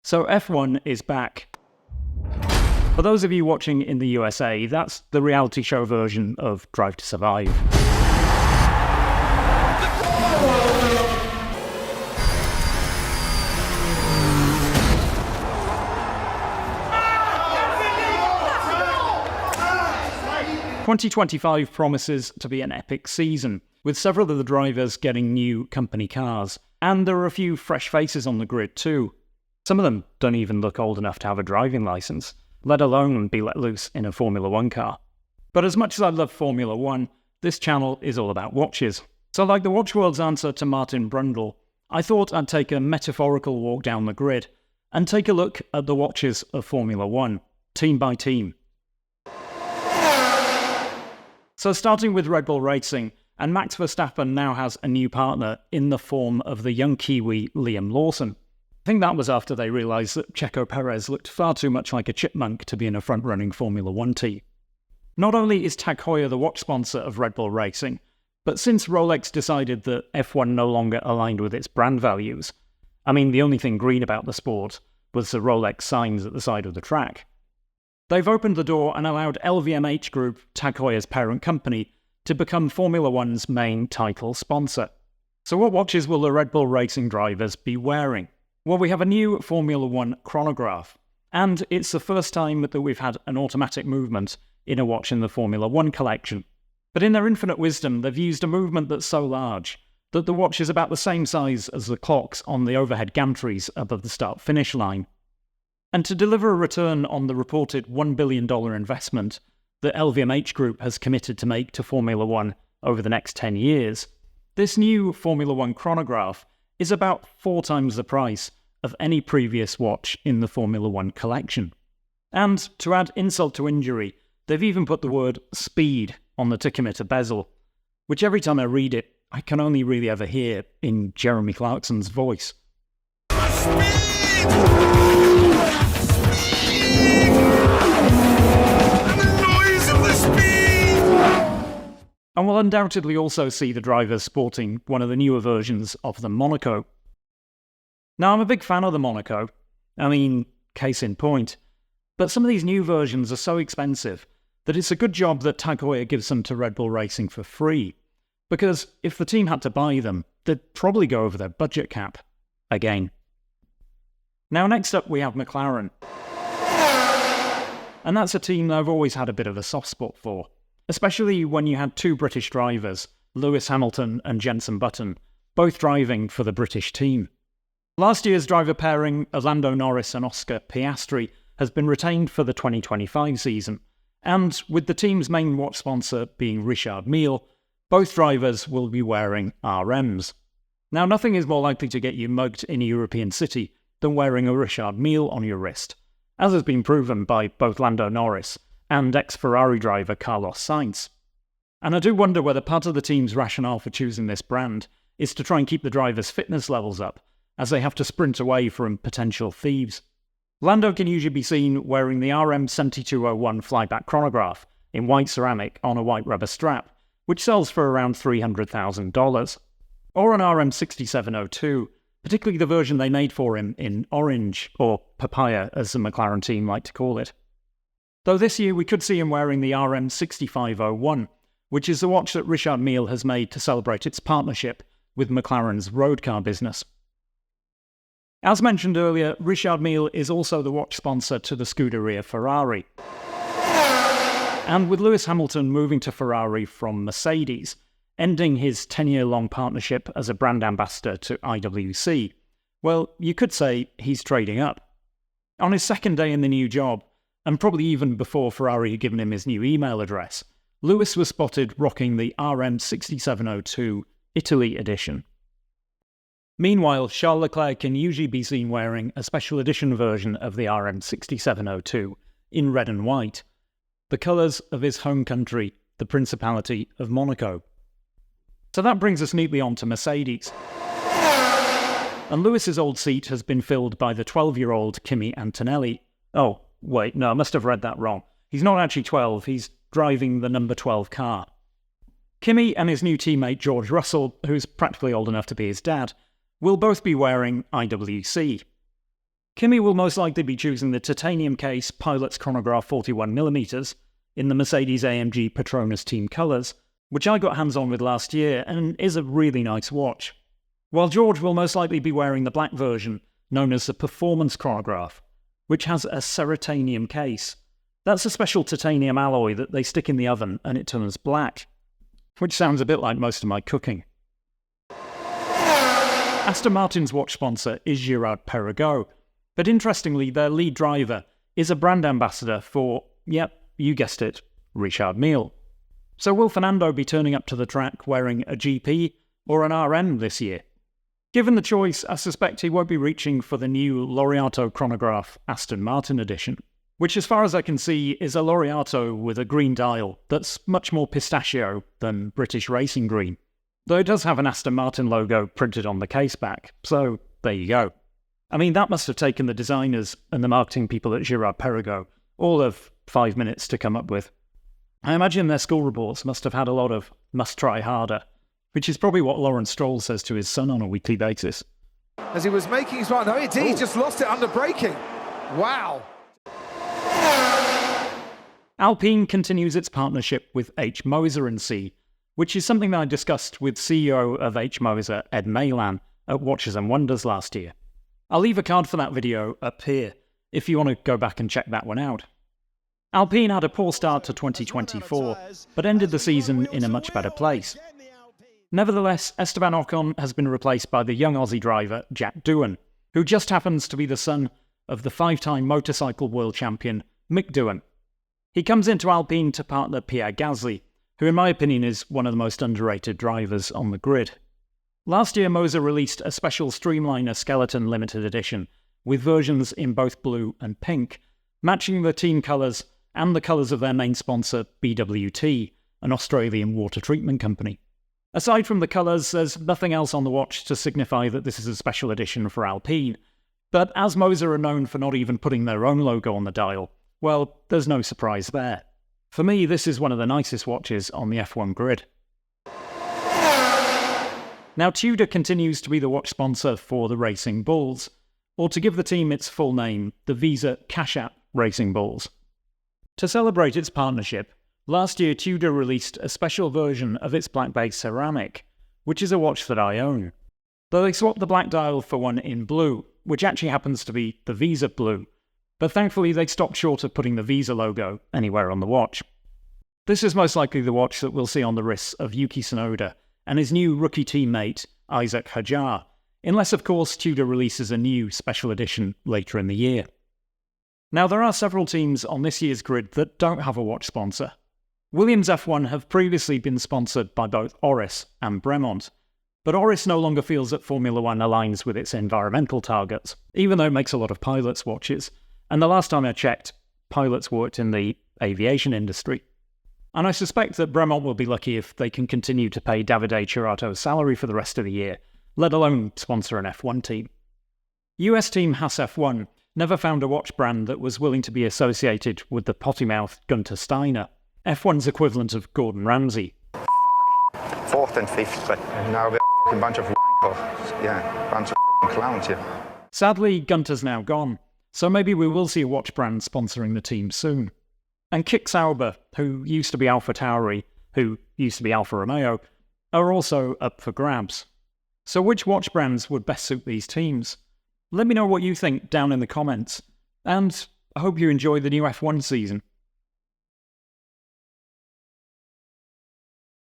So F1 is back. For those of you watching in the USA, that's the reality show version of Drive to Survive. "2025 promises to be an epic season, with several of the drivers getting new company cars. And there are a few fresh faces on the grid too. Some of them don't even look old enough to have a driving licence, let alone be let loose in a Formula 1 car. But as much as I love Formula 1, this channel is all about watches. So like the watch world's answer to Martin Brundle, I thought I'd take a metaphorical walk down the grid and take a look at the watches of Formula 1, team by team. So starting with Red Bull Racing, and Max Verstappen now has a new partner in the form of the young Kiwi Liam Lawson. I think that was after they realised that Checo Perez looked far too much like a chipmunk to be in a front-running Formula 1 team. Not only is Tag Heuer the watch sponsor of Red Bull Racing, but since Rolex decided that F1 no longer aligned with its brand values, I mean the only thing green about the sport was the Rolex signs at the side of the track, they've opened the door and allowed LVMH Group, Tag Heuer's parent company, to become Formula 1's main title sponsor. So what watches will the Red Bull Racing drivers be wearing? Well, we have a new Formula 1 chronograph, and it's the first time that we've had an automatic movement in a watch in the Formula 1 collection. But in their infinite wisdom, they've used a movement that's so large that the watch is about the same size as the clocks on the overhead gantries above the start-finish line. And to deliver a return on the reported $1 billion investment that LVMH Group has committed to make to Formula 1 over the next 10 years, this new Formula 1 chronograph is about 4 times the price of any previous watch in the Formula 1 collection. And to add insult to injury, they've even put the word speed on the tachymeter bezel, which every time I read it, I can only really ever hear in Jeremy Clarkson's voice. And we'll undoubtedly also see the drivers sporting one of the newer versions of the Monaco. Now, I'm a big fan of the Monaco. I mean, case in point. But some of these new versions are so expensive that it's a good job that Tag Heuer gives them to Red Bull Racing for free. Because if the team had to buy them, they'd probably go over their budget cap again. Now, next up we have McLaren. And that's a team that I've always had a bit of a soft spot for, especially when you had 2 British drivers, Lewis Hamilton and Jenson Button, both driving for the British team. Last year's driver pairing of Lando Norris and Oscar Piastri has been retained for the 2025 season, and with the team's main watch sponsor being Richard Mille, both drivers will be wearing RMs. Now, nothing is more likely to get you mugged in a European city than wearing a Richard Mille on your wrist, as has been proven by both Lando Norris and ex-Ferrari driver Carlos Sainz. And I do wonder whether part of the team's rationale for choosing this brand is to try and keep the drivers' fitness levels up, as they have to sprint away from potential thieves. Lando can usually be seen wearing the RM7201 flyback chronograph in white ceramic on a white rubber strap, which sells for around $300,000. Or an RM6702, particularly the version they made for him in orange, or papaya as the McLaren team like to call it. Though this year we could see him wearing the RM6501, which is the watch that Richard Mille has made to celebrate its partnership with McLaren's road car business. As mentioned earlier, Richard Mille is also the watch sponsor to the Scuderia Ferrari. And with Lewis Hamilton moving to Ferrari from Mercedes, ending his 10-year-long partnership as a brand ambassador to IWC, well, you could say he's trading up. On his second day in the new job, and probably even before Ferrari had given him his new email address, Lewis was spotted rocking the RM6702 Italy edition. Meanwhile, Charles Leclerc can usually be seen wearing a special edition version of the RM6702 in red and white, the colours of his home country, the Principality of Monaco. So that brings us neatly on to Mercedes. And Lewis's old seat has been filled by the 12-year-old Kimi Antonelli. Oh, wait, no, I must have read that wrong. He's not actually 12, he's driving the number 12 car. Kimi and his new teammate George Russell, who's practically old enough to be his dad, will both be wearing IWC. Kimi will most likely be choosing the titanium case Pilot's Chronograph 41mm in the Mercedes-AMG Petronas team colours, which I got hands-on with last year and is a really nice watch. While George will most likely be wearing the black version, known as the Performance Chronograph, which has a ceratanium case. That's a special titanium alloy that they stick in the oven and it turns black, which sounds a bit like most of my cooking. Aston Martin's watch sponsor is Girard-Perregaux, but interestingly their lead driver is a brand ambassador for, yep, you guessed it, Richard Mille. So will Fernando be turning up to the track wearing a GP or an RM this year? Given the choice, I suspect he won't be reaching for the new Laureato Chronograph Aston Martin edition, which as far as I can see is a Laureato with a green dial that's much more pistachio than British racing green, though it does have an Aston Martin logo printed on the case back, so there you go. I mean, that must have taken the designers and the marketing people at Girard-Perregaux all of 5 minutes to come up with. I imagine their school reports must have had a lot of "must try harder," which is probably what Lawrence Stroll says to his son on a weekly basis. As he was making his run, no, indeed, he just lost it under braking. Wow. Alpine continues its partnership with H. Moser Cie, which is something that I discussed with CEO of H. Moser, Ed Maylan, at Watches and Wonders last year. I'll leave a card for that video up here, if you want to go back and check that one out. Alpine had a poor start to 2024, but ended the season in a much better place. Nevertheless, Esteban Ocon has been replaced by the young Aussie driver Jack Doohan, who just happens to be the son of the 5-time motorcycle world champion Mick Doohan. He comes into Alpine to partner Pierre Gasly, who in my opinion is one of the most underrated drivers on the grid. Last year Moser released a special Streamliner Skeleton limited edition, with versions in both blue and pink, matching the team colours and the colours of their main sponsor BWT, an Australian water treatment company. Aside from the colours, there's nothing else on the watch to signify that this is a special edition for Alpine, but as Moser are known for not even putting their own logo on the dial, well, there's no surprise there. For me, this is one of the nicest watches on the F1 grid. Now, Tudor continues to be the watch sponsor for the Racing Bulls, or to give the team its full name, the Visa Cash App Racing Bulls. To celebrate its partnership, last year Tudor released a special version of its black base ceramic, which is a watch that I own. Though they swapped the black dial for one in blue, which actually happens to be the Visa blue, but thankfully they stopped short of putting the Visa logo anywhere on the watch. This is most likely the watch that we'll see on the wrists of Yuki Tsunoda and his new rookie teammate Isaac Hadjar, unless of course Tudor releases a new special edition later in the year. Now there are several teams on this year's grid that don't have a watch sponsor. Williams F1 have previously been sponsored by both Oris and Bremont, but Oris no longer feels that Formula One aligns with its environmental targets, even though it makes a lot of pilots' watches, and the last time I checked, pilots worked in the aviation industry. And I suspect that Bremont will be lucky if they can continue to pay Davide Cerato's salary for the rest of the year, let alone sponsor an F1 team. US team Haas F1 never found a watch brand that was willing to be associated with the potty-mouthed Gunter Steiner, F1's equivalent of Gordon Ramsay. Fourth and fifth, but now we're a bunch of wankers. Yeah, bunch of clowns here. Sadly, Gunter's now gone, so maybe we will see a watch brand sponsoring the team soon. And Kick Sauber, who used to be AlphaTauri, who used to be Alfa Romeo, are also up for grabs. So which watch brands would best suit these teams? Let me know what you think down in the comments, and I hope you enjoy the new F1 season.